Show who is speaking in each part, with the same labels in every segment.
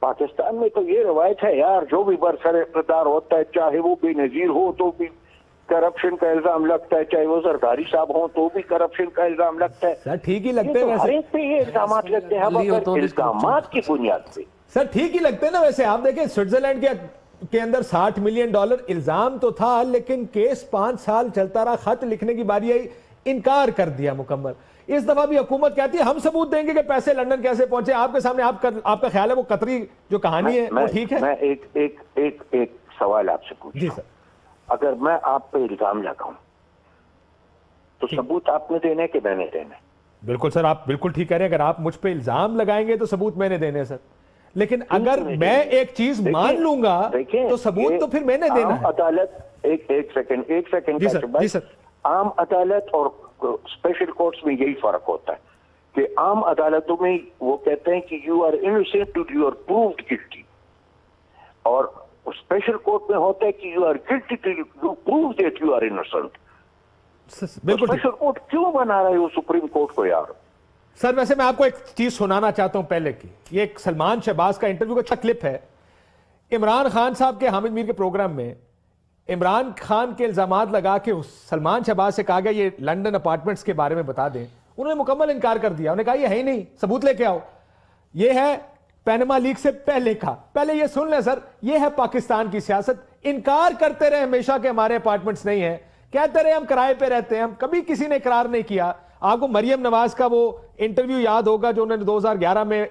Speaker 1: پاکستان میں تو یہ روایت ہے یار، جو بھی برسر اقتدار ہوتا ہے چاہے وہ بے نظیر ہو تو بھی کرپشن کا الزام لگتا ہے، چاہے وہ زرداری صاحب ہوں تو بھی کرپشن کا الزام لگتا ہے.
Speaker 2: سر ٹھیک ہی لگتے ہیں
Speaker 1: ہر ایک پہ یہ الزامات لگتے ہیں. الزامات کی بنیاد پہ
Speaker 2: سر ٹھیک ہی لگتے ہیں نا. ویسے آپ دیکھیں سوئٹزرلینڈ کے اندر $60 ملین الزام تو تھا، لیکن کیس 5 سال چلتا رہا. خط لکھنے کی باری آئی، انکار کر دیا مکمل. اس دفعہ بھی حکومت کہتی ہے ہم ثبوت دیں گے کہ پیسے لندن کیسے پہنچے. آپ کے سامنے آپ کا خیال ہے وہ قطری جو کہانی ہے وہ ٹھیک ہے؟
Speaker 1: میں ایک سوال آپ سے پوچھوں.
Speaker 2: جی سر.
Speaker 1: اگر میں آپ پہ الزام لگاؤں تو ثبوت آپ نے دینے کہ میں نے دینے؟
Speaker 2: بالکل سر، آپ بالکل ٹھیک کہہ رہے ہیں. اگر آپ مجھ پہ الزام لگائیں گے تو ثبوت میں نے دینے سر، لیکن اگر میں ایک چیز مان لوں گا تو ثبوت تو پھر میں نے دینا ہے.
Speaker 1: عدالت ایک سیکنڈ
Speaker 2: جی سر.
Speaker 1: عام عدالت اور اسپیشل کورٹس میں یہی فرق ہوتا ہے کہ عام عدالتوں میں وہ کہتے ہیں کہ you are innocent to you are proved guilty, اور اسپیشل کورٹ میں ہوتا ہے کہ you are guilty to you prove that you are innocent.
Speaker 2: بالکل.
Speaker 1: اسپیشل کورٹ کیوں بنا رہا ہے وہ سپریم کورٹ کو یار؟
Speaker 2: سر ویسے میں آپ کو ایک چیز سنانا چاہتا ہوں پہلے کی. یہ ایک سلمان شہباز کا انٹرویو کا اچھا کلپ ہے. عمران خان صاحب کے حامد میر کے پروگرام میں عمران خان کے الزامات لگا کے سلمان شہباز سے کہا گیا یہ لندن اپارٹمنٹس کے بارے میں بتا دیں. انہوں نے مکمل انکار کر دیا. انہوں نے کہا یہ ہے ہی نہیں، ثبوت لے کے آؤ. یہ ہے پینما لیک سے پہلے کا. پہلے یہ سن لیں سر، یہ ہے پاکستان کی سیاست. انکار کرتے رہے ہمیشہ کہ ہمارے اپارٹمنٹس نہیں ہیں، کہتے رہے ہم کرائے پہ رہتے ہیں. ہم کبھی کسی نے اقرار نہیں کیا. آپ کو مریم نواز کا وہ انٹرویو یاد ہوگا جو انہوں نے 2011 میں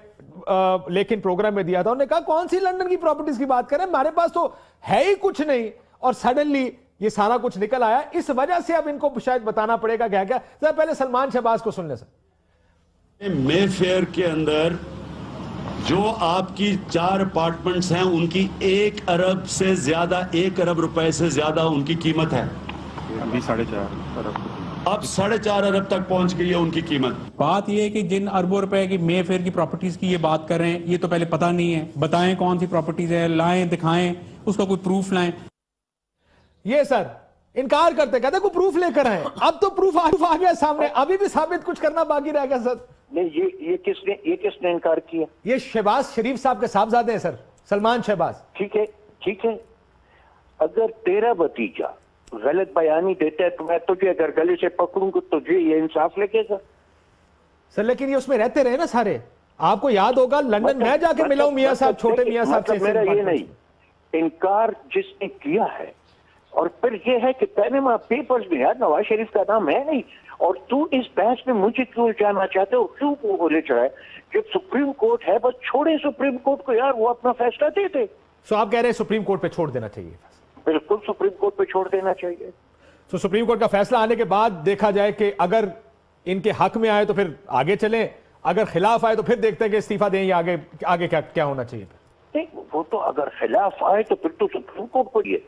Speaker 2: لیکن پروگرام میں دیا تھا. انہوں نے کہا کون سی لندن کی پراپرٹیز کی بات کریں، ہمارے پاس تو ہے ہی کچھ نہیں. اور سڈنلی یہ سارا کچھ نکل آیا. اس وجہ سے اب ان کو شاید بتانا پڑے گا کیا کیا. ذرا پہلے سلمان شہباز کو سن لیں سر.
Speaker 3: مے فیئر کے اندر جو آپ کی 4 اپارٹمنٹس ہیں ان کی 1 ارب سے زیادہ، 1 ارب روپے سے زیادہ ان کی قیمت ہے.
Speaker 4: ابھی 4.5 ارب،
Speaker 3: اب 4.5 ارب تک پہنچ گئی ہے ان کی قیمت.
Speaker 4: بات یہ ہے کہ جن اربوں روپے کی مے فیئر کی پراپرٹیز کی یہ بات کر رہے ہیں، یہ تو پہلے پتہ نہیں ہے. بتائیں کون سی پراپرٹیز ہے، لائیں دکھائیں، اس کا کوئی پروف لائیں.
Speaker 2: یہ سر انکار کرتے کہتے کوئی پروف لے کر آئے. اب تو پروف آ گیا سامنے، ابھی بھی ثابت کچھ کرنا باقی رہ گیا سر.
Speaker 1: نہیں یہ کس نے انکار کیا؟
Speaker 2: یہ شہباز شریف صاحب کے صاحبزادے ہیں سر، سلمان شہباز.
Speaker 1: ٹھیک ہے. اگر تیرا بھتیجا غلط بیانی دیتا ہے تو میں تجھے اگر گلے سے پکڑوں گا تجھے یہ انصاف لگے گا
Speaker 2: سر. لیکن یہ اس میں رہتے رہے نا سارے. آپ کو یاد ہوگا لندن میں جا کے ملا ہوں میاں صاحب، چھوٹے میاں صاحب سے.
Speaker 1: میرا یہ نہیں، انکار جس نے کیا ہے. اور پھر یہ ہے کہ پینما پیپرز میں یار نواز شریف کا نام ہے نہیں، اور تو اس بحث میں مجھے کیوں جانا چاہتے ہو، کیوں وہ لے چڑھا ہے؟ جب سپریم کورٹ ہے بس چھوڑے سپریم کورٹ کو یار، وہ اپنا فیصلہ دے دے.
Speaker 2: سو آپ کہہ رہے ہیں سپریم کورٹ پہ چھوڑ دینا چاہیے؟
Speaker 1: بالکل سپریم کورٹ پہ چھوڑ دینا چاہیے.
Speaker 2: تو سپریم کورٹ کا فیصلہ آنے کے بعد دیکھا جائے کہ اگر ان کے حق میں آئے تو پھر آگے چلیں، اگر خلاف آئے تو پھر دیکھتے ہیں کہ استعفیٰ دیں یا آگے کیا ہونا چاہیے.
Speaker 1: وہ تو اگر خلاف آئے تو پھر تو سپریم کورٹ کو یہ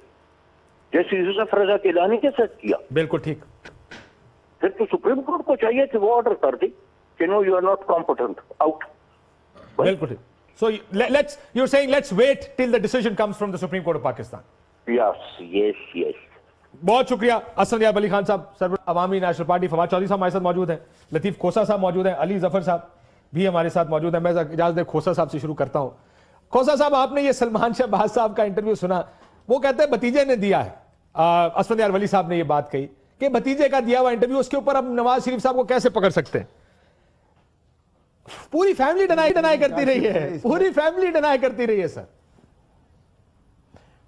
Speaker 1: جیسے یوسف رضا کیلانی کے ساتھ کیا.
Speaker 2: بالکل ٹھیک.
Speaker 1: پھر تو سپریم کورٹ کو چاہیے کہ وہ آرڈر کر دے کہ no you are not competent, out.
Speaker 2: بالکل ٹھیک. So you're saying let's wait till the decision comes from the Supreme Court of Pakistan.
Speaker 1: Yes.
Speaker 2: بہت شکریہ اسد یاب علی خان صاحب، سربراہ عوامی نیشنل پارٹی. فواد چودھری صاحب ہمارے ساتھ موجود ہیں، لطیف کھوسا صاحب موجود ہیں، علی ظفر صاحب بھی ہمارے ساتھ موجود ہیں. میں اجازت دیں کھوسا صاحب سے شروع کرتا ہوں. کھوسا صاحب، آپ نے یہ سلمان شہباز صاحب کا انٹرویو سنا. وہ کہتے ہیں بھتیجے نے دیا ہے. اسد یار ولی صاحب نے یہ بات کہی کہ بھتیجے کا دیا ہوا انٹرویو، اس کے اوپر اب نواز شریف صاحب کو کیسے پکڑ سکتے ہیں؟ پوری فیملی ڈینائی کرتی رہی ہے، پوری فیملی ڈینائی کرتی رہی ہے سر.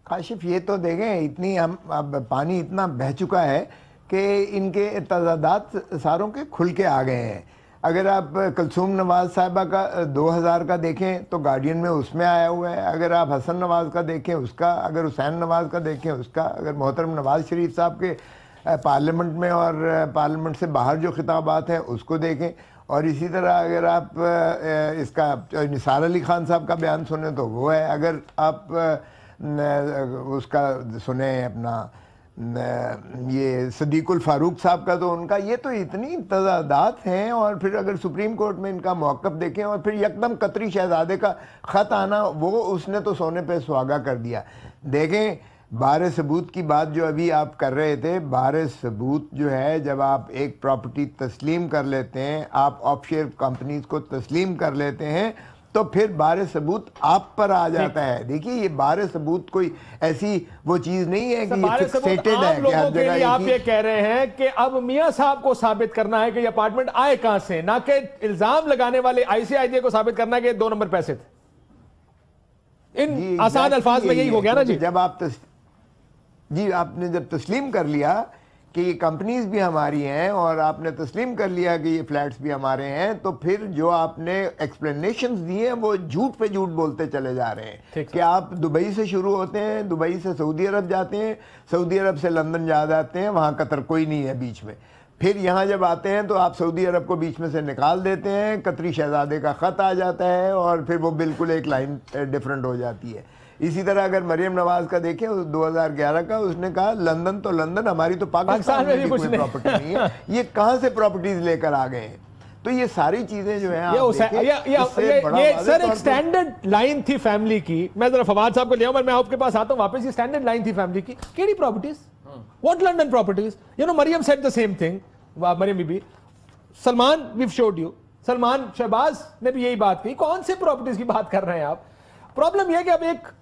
Speaker 5: کاشف یہ تو دیکھیں اتنی اب پانی اتنا بہہ چکا ہے کہ ان کے تضادات ساروں کے کھل کے آ گئے ہیں. اگر آپ کلثوم نواز صاحبہ کا 2000 کا دیکھیں تو گارڈین میں اس میں آیا ہوا ہے. اگر آپ حسن نواز کا دیکھیں اس کا، اگر حسین نواز کا دیکھیں اس کا، اگر محترم نواز شریف صاحب کے پارلیمنٹ میں اور پارلیمنٹ سے باہر جو خطابات ہیں اس کو دیکھیں. اور اسی طرح اگر آپ اس کا نثار علی خان صاحب کا بیان سنیں تو وہ ہے. اگر آپ اس کا سنیں اپنا یہ صدیق الفاروق صاحب کا تو ان کا یہ تو اتنی تضادات ہیں. اور پھر اگر سپریم کورٹ میں ان کا موقف دیکھیں اور پھر یکدم قطری شہزادے کا خط آنا، وہ اس نے تو سونے پہ سہاگا کر دیا. دیکھیں بار ثبوت کی بات جو ابھی آپ کر رہے تھے، بار ثبوت جو ہے جب آپ ایک پراپرٹی تسلیم کر لیتے ہیں، آپ آف شیئر کمپنیز کو تسلیم کر لیتے ہیں تو پھر بار ثبوت آپ پر آ جاتا ہے. دیکھیے یہ بار ثبوت کوئی ایسی وہ چیز نہیں ہے کہ یہ فکسیٹڈ ہے کہ ہر جگہ.
Speaker 2: آپ یہ کہہ رہے ہیں کہ اب میاں صاحب کو ثابت کرنا ہے کہ یہ اپارٹمنٹ آئے کہاں سے, نہ کہ الزام لگانے والے آئی سی آئی جے کو ثابت کرنا ہے کہ 2 نمبر پیسے تھے. ان آسان الفاظ میں یہی ہو گیا نا جی.
Speaker 5: جب آپ نے جب تسلیم کر لیا کہ یہ کمپنیز بھی ہماری ہیں اور آپ نے تسلیم کر لیا کہ یہ فلیٹس بھی ہمارے ہیں, تو پھر جو آپ نے ایکسپلینیشنز دیے ہیں وہ جھوٹ پہ جھوٹ بولتے چلے جا رہے ہیں کہ آپ دبئی سے شروع ہوتے ہیں, دبئی سے سعودی عرب جاتے ہیں, سعودی عرب سے لندن جاتے ہیں, وہاں قطر کوئی نہیں ہے بیچ میں. پھر یہاں جب آتے ہیں تو آپ سعودی عرب کو بیچ میں سے نکال دیتے ہیں, قطری شہزادے کا خط آ جاتا ہے اور پھر وہ بالکل ایک لائن ڈیفرنٹ ہو جاتی ہے. اسی طرح اگر مریم نواز کا دیکھیں 2011 کا, اس نے کہا لندن تو لندن, ہماری تو پاکستان میں بھی کوئی پراپرٹی نہیں ہے, یہ کہاں سے پراپرٹیز لے کر آ گئے ہیں. تو یہ ساری چیزیں جو ہیں
Speaker 2: یہ سر ایک سٹینڈرڈ لائن تھی فیملی کی. میں ذرا فواد صاحب کو لے آؤں, میں آپ کے پاس آتا ہوں واپس. یہ سٹینڈرڈ لائن تھی فیملی کی. کیڑی properties, what London properties. You know Maryam said the same thing. Maryam Bibi, Salman ویو شوڈ یو, سلمان شہباز نے بھی یہی بات کی. کون سے پراپرٹیز کی بات کر رہے ہیں آپ؟ پرابلم یہ کہ اب ایک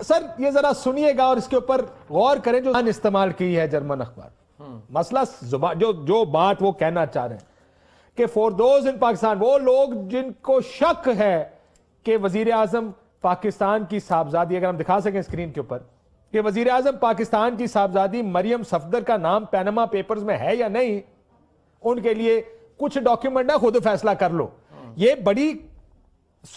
Speaker 2: سر یہ ذرا سنیے گا اور اس کے اوپر غور کریں جو استعمال کی ہے جرمن اخبار. مسئلہ جو بات وہ کہنا چاہ رہے ہیں کہ فور دوز ان پاکستان, وہ لوگ جن کو شک ہے کہ وزیر اعظم پاکستان کی صاحبزادی, اگر ہم دکھا سکیں اسکرین کے اوپر, کہ وزیر اعظم پاکستان کی صاحبزادی مریم صفدر کا نام پینما پیپرز میں ہے یا نہیں, ان کے لیے کچھ ڈاکیومنٹ ہے, خود فیصلہ کر لو. یہ بڑی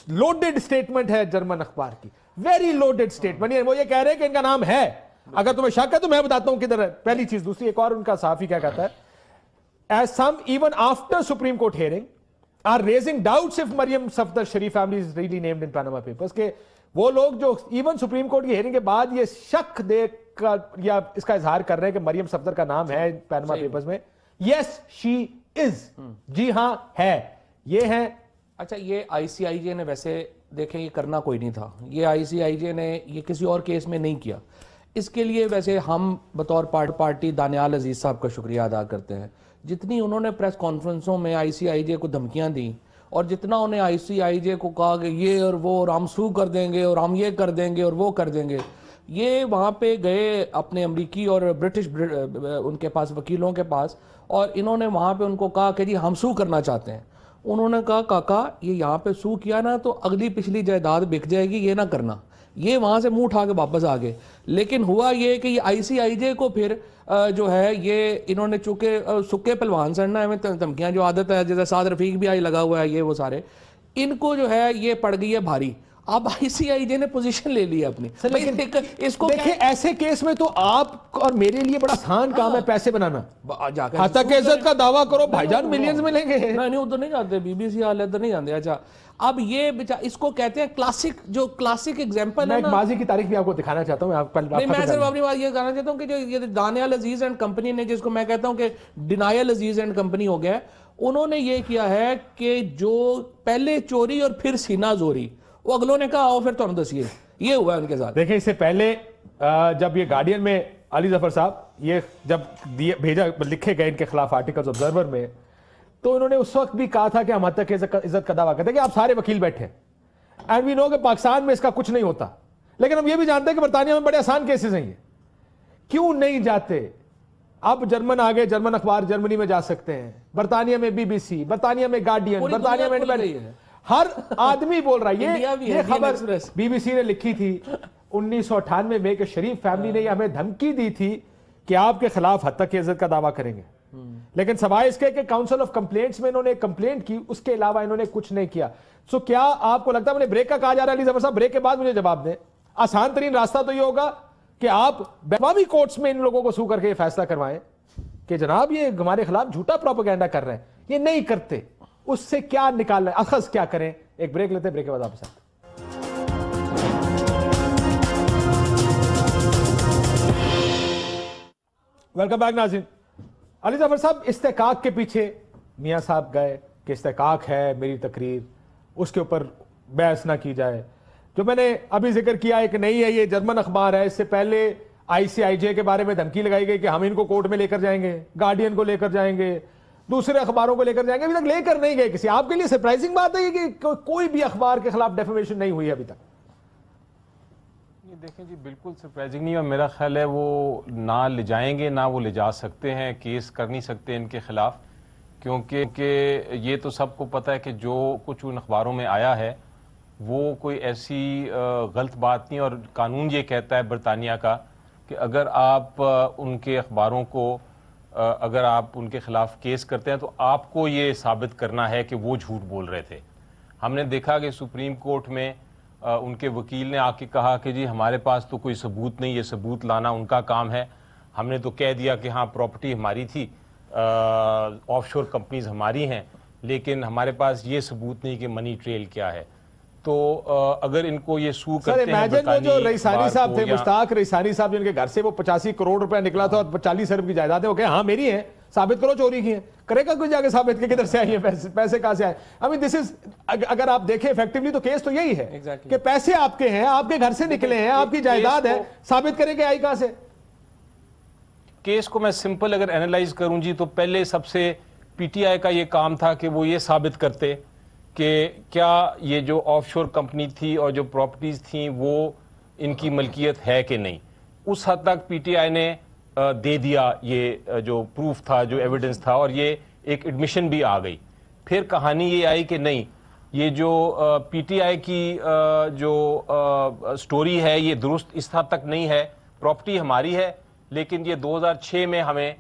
Speaker 2: لوڈڈ سٹیٹمنٹ ہے جرمن اخبار کی, ویری لوڈڈ سٹیٹمنٹ. وہ یہ کہہ رہے ہیں کہ ان کا نام ہے, اگر تمہیں شک ہے تو میں بتاتا ہوں کدھر ہے. پہلی چیز. دوسری ایک اور ان کا صحافی کیا کہتا ہے, as some even after Supreme Court hearing are raising doubts if Maryam Safdar Sharif family is really named in Panama Papers, کہ وہ لوگ جو ایون سپریم کورٹ کی ہیئرنگ کے بعد یہ شک دیکھ کر یا اس کا اظہار کر رہے ہیں کہ مریم صفدر کا نام ہے پینما پیپرز میں. یس شی از, جی ہاں ہے, یہ ہے.
Speaker 6: اچھا, یہ آئی سی آئی جے نے ویسے دیکھیں یہ کرنا کوئی نہیں تھا. یہ آئی سی آئی جے نے یہ کسی اور کیس میں نہیں کیا. اس کے لیے ویسے ہم بطور پارٹی دانیال عزیز صاحب کا شکریہ ادا کرتے ہیں. جتنی انہوں نے پریس کانفرنسوں میں آئی سی آئی جے کو دھمکیاں دیں اور جتنا انہیں آئی سی آئی جے کو کہا کہ یہ اور وہ اور ہم سو کر دیں گے اور ہم یہ کر دیں گے اور وہ کر دیں گے, یہ وہاں پہ گئے اپنے امریکی اور برٹش ان کے پاس وکیلوں کے پاس, اور انہوں نے وہاں پہ ان کو کہا کہ جی ہم سو کرنا چاہتے ہیں. انہوں نے کہا کاکا یہ یہاں پہ سو کیا نا تو اگلی پچھلی جائیداد بک جائے گی, یہ نہ کرنا. یہ وہاں سے منہ اٹھا کے واپس آ گئے. لیکن ہوا یہ کہ یہ آئی سی آئی جے کو پھر جو ہے یہ انہوں نے چونکہ سکے پلوان سڑنا ہے دھمکیاں جو عادت ہے, جیسے سعد رفیق بھی آئی لگا ہوا ہے, یہ وہ سارے ان کو جو ہے یہ پڑ گئی ہے بھاری. اب آئی سی آئی جے نے پوزیشن لے لی اپنی.
Speaker 2: اس کو دیکھیں ایسے کیس میں تو آپ اور میرے لیے بڑا آسان کام ہے پیسے بنانا. حتیٰ کہ عزت کا دعویٰ کرو بھائی جان ملینز ملیں گے.
Speaker 6: نہیں ادھر نہیں جاتے, بی بی سی حال ادھر نہیں جاتے. اچھا اب یہ اس کو کہتے ہیں کلاسک, جو کلاسک ایگزامپل ہے.
Speaker 2: میں ماضی کی تاریخ بھی آپ کو دکھانا چاہتا ہوں.
Speaker 6: میں صرف اپنی بات یہ کہنا چاہتا ہوں کہ جو یہ دانیال عزیز اینڈ کمپنی نے, جس کو میں کہتا ہوں کہ ڈینائل عزیز اینڈ کمپنی ہو گیا, انہوں نے یہ کیا ہے کہ جو پہلے چوری اور پھر سینہ زوری, وہ اگلوں نے کہا آؤ پھر تمہیں دسیے. یہ ہوا ہے ان کے ساتھ.
Speaker 2: دیکھیں اس سے پہلے جب یہ گارڈین میں علی ظفر صاحب یہ جب بھیجا لکھے گئے ان کے خلاف آرٹیکلز آبزرور میں, تو انہوں نے اس وقت بھی کہا تھا کہ ہم حد تک عزت کا دعویٰ کرتے ہیں کہ آپ سارے وکیل بیٹھے, اینڈ وی نو کہ پاکستان میں اس کا کچھ نہیں ہوتا. لیکن ہم یہ بھی جانتے ہیں کہ برطانیہ میں بڑے آسان کیسز ہیں. یہ کیوں نہیں جاتے؟ اب جرمن آگے, جرمن اخبار جرمنی میں جا سکتے ہیں, برطانیہ میں بی بی سی, برطانیہ میں گارڈین, برطانیہ میں ہر آدمی بول رہا ہے. یہ خبر بی بی سی نے لکھی تھی 1998 میں کہ شریف فیملی نے ہمیں دھمکی دی تھی کہ آپ کے خلاف حد تک عزت کا دعویٰ کریں گے. لیکن سوائے اس کے کہ کاؤنسل آف کمپلینٹس میں انہوں نے کمپلینٹ کی, اس کے علاوہ انہوں نے کچھ نہیں کیا. سو کیا آپ کو لگتا ہے, میں نے بریک کا کہا جا رہا ہے علی ظفر صاحب, بریک کے بعد مجھے جواب دیں, آسان ترین راستہ تو یہ ہوگا کہ آپ بیرونی کورٹس میں ان لوگوں کو سو کر کے یہ فیصلہ کروائیں کہ جناب یہ ہمارے خلاف جھوٹا پروپیگنڈا کر رہے ہیں. یہ نہیں کرتے, اس سے کیا نکالنا ہے, اخذ کیا کریں. ایک بریک لیتے ہیں, بریک کے بعد واپس آتے ہیں. ویلکم بیک ناظرین. علی ظفر صاحب, استحقاق کے پیچھے میاں صاحب گئے کہ استحقاق ہے میری تقریر, اس کے اوپر بحث نہ کی جائے. جو میں نے ابھی ذکر کیا ہے کہ نہیں ہے, یہ جرمن اخبار ہے. اس سے پہلے آئی سی آئی جے کے بارے میں دھمکی لگائی گئی کہ ہم ان کو کورٹ میں لے کر جائیں گے, گارڈین کو لے کر جائیں گے, دوسرے اخباروں کو لے کر جائیں گے, ابھی تک لے کر نہیں گئے کسی. آپ کے لیے سرپرائزنگ بات ہے یہ کہ کوئی بھی اخبار کے خلاف ڈیفیمیشن نہیں ہوئی ابھی تک؟
Speaker 7: دیکھیں جی, بالکل سرپرائزنگ نہیں, اور میرا خیال ہے وہ نہ لے جائیں گے, نہ وہ لے جا سکتے ہیں, کیس کر نہیں سکتے ان کے خلاف, کیونکہ یہ تو سب کو پتہ ہے کہ جو کچھ ان اخباروں میں آیا ہے وہ کوئی ایسی غلط بات نہیں, اور قانون یہ کہتا ہے برطانیہ کا کہ اگر آپ ان کے اخباروں کو اگر آپ ان کے خلاف کیس کرتے ہیں تو آپ کو یہ ثابت کرنا ہے کہ وہ جھوٹ بول رہے تھے. ہم نے دیکھا کہ سپریم کورٹ میں ان کے وکیل نے آ کے کہا کہ جی ہمارے پاس تو کوئی ثبوت نہیں, یہ ثبوت لانا ان کا کام ہے. ہم نے تو کہہ دیا کہ ہاں پراپرٹی ہماری تھی, آف شور کمپنیز ہماری ہیں, لیکن ہمارے پاس یہ ثبوت نہیں کہ منی ٹریل کیا ہے. تو اگر ان کو یہ سو کرتے ہیں,
Speaker 2: امیجن وہ جو رئیسانی صاحب تھے, مشتاق رئیسانی صاحب, جن کے گھر سے وہ 85 کروڑ روپے نکلا تھا اور 40 ارب کی جائیدادیں, وہ کہے ہاں میری ہیں, ثابت کرو چوری کی ہیں. کرے گا کوئی جا کے ثابت کہ کدھر سے آئی ہیں پیسے کہاں سے آئے؟ I mean this is, اگر آپ دیکھیں ایفیکٹیولی تو کیس تو یہی ہے کہ پیسے آپ کے ہیں, آپ کے گھر سے نکلے ہیں, آپ کی جائیداد ہے, ثابت کریں کہ آئی کہاں سے.
Speaker 7: کیس کو میں سمپل اگر اینالائز کروں جی, تو پہلے سب سے پی ٹی آئی کا یہ کام تھا کہ وہ یہ ثابت کرتے کہ کیا یہ جو آف شور کمپنی تھی اور جو پراپرٹیز تھیں وہ ان کی ملکیت ہے کہ نہیں. اس حد تک پی ٹی آئی نے دے دیا یہ جو پروف تھا, جو ایویڈنس تھا, اور یہ ایک ایڈمیشن بھی آ گئی. پھر کہانی یہ آئی کہ نہیں, یہ جو پی ٹی آئی کی جو سٹوری ہے یہ درست اس حد تک نہیں ہے. پراپرٹی ہماری ہے, لیکن یہ 2006 میں ہمیں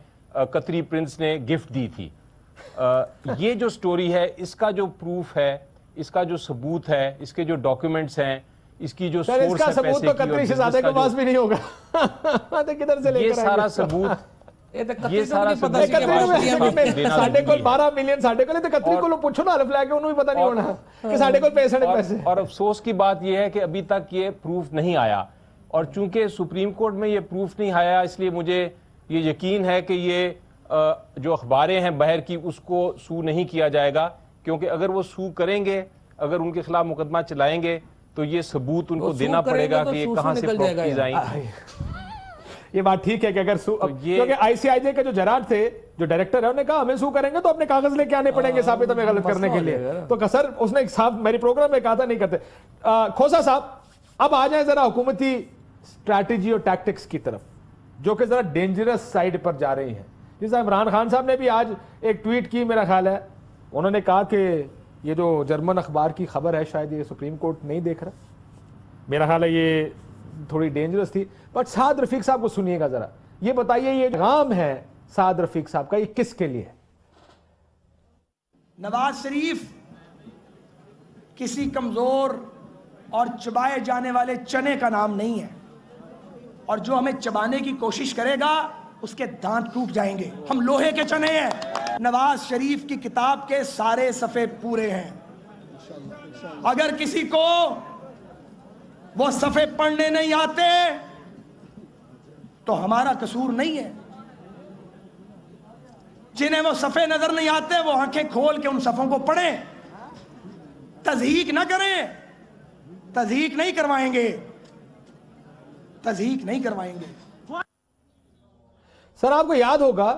Speaker 7: قطری پرنس نے گفٹ دی تھی. یہ جو سٹوری ہے, اس کا جو پروف ہے, اس کا جو ثبوت ہے, اس کے جو ڈاکیومنٹس ہیں, اس کی جو سورس ہے
Speaker 2: اس کا ثبوت تو قطری شہزادے کے پاس بھی نہیں ہوگا. کدھر سے لے کر
Speaker 7: یہ سارا ثبوت, یہ سارا
Speaker 2: ساڈے کول 12 ملین ساڈے کول, تے قطری کولوں پوچھو نا الف لے کے, انہوں بھی پتہ نہیں ہونا کہ ساڈے کول پیسے.
Speaker 7: اور افسوس کی بات یہ ہے کہ ابھی تک یہ پروف نہیں آیا, اور چونکہ سپریم کورٹ میں یہ پروف نہیں آیا, اس لیے مجھے یہ یقین ہے کہ یہ جو اخباریں ہیں باہر کی, اس کو سو نہیں کیا جائے گا, کیونکہ اگر وہ سو کریں گے, اگر ان کے خلاف مقدمہ چلائیں گے, تو یہ ثبوت ان کو دینا پڑے گا کہ یہ کہاں سے پراپرٹیز آئیں.
Speaker 2: یہ بات ٹھیک ہے کہ اگر سو, کیونکہ آئی سی آئی جے کے جو جراڈ تھے, جو ڈائریکٹر ہے, انہوں نے کہا ہمیں سو کریں گے تو اپنے کاغذ لے کے آنے پڑیں گے ثابت ہمیں غلط کرنے کے لیے. تو سر اس نے صاحب میری پروگرام میں کہا تھا نہیں کرتے. کھوسا صاحب اب آ جائیں ذرا حکومتی اسٹریٹجی اور ٹیکٹکس کی طرف, جو کہ ذرا ڈینجرس سائڈ پر جا رہی ہیں. جیسا عمران خان صاحب نے بھی آج ایک ٹویٹ کی, میرا خیال ہے انہوں نے کہا کہ یہ جو جرمن اخبار کی خبر ہے شاید یہ سپریم کورٹ نہیں دیکھ رہا. میرا خیال ہے یہ تھوڑی ڈینجرس تھی. بٹ سعد رفیق صاحب کو سنیے گا ذرا, یہ بتائیے یہ پیغام ہے سعد رفیق صاحب کا, یہ کس کے لیے ہے؟
Speaker 8: نواز شریف کسی کمزور اور چبائے جانے والے چنے کا نام نہیں ہے, اور جو ہمیں چبانے کی کوشش کرے گا اس کے دانت ٹوٹ جائیں گے. ہم لوہے کے چنے ہیں. نواز شریف کی کتاب کے سارے صفحے پورے ہیں. اگر کسی کو وہ صفحے پڑھنے نہیں آتے تو ہمارا قصور نہیں ہے. جنہیں وہ صفحے نظر نہیں آتے وہ آنکھیں کھول کے ان صفحوں کو پڑھیں, تضحیق نہ کریں. تضحیق نہیں کروائیں گے, تضحیق نہیں کروائیں گے.
Speaker 2: سر آپ کو یاد ہوگا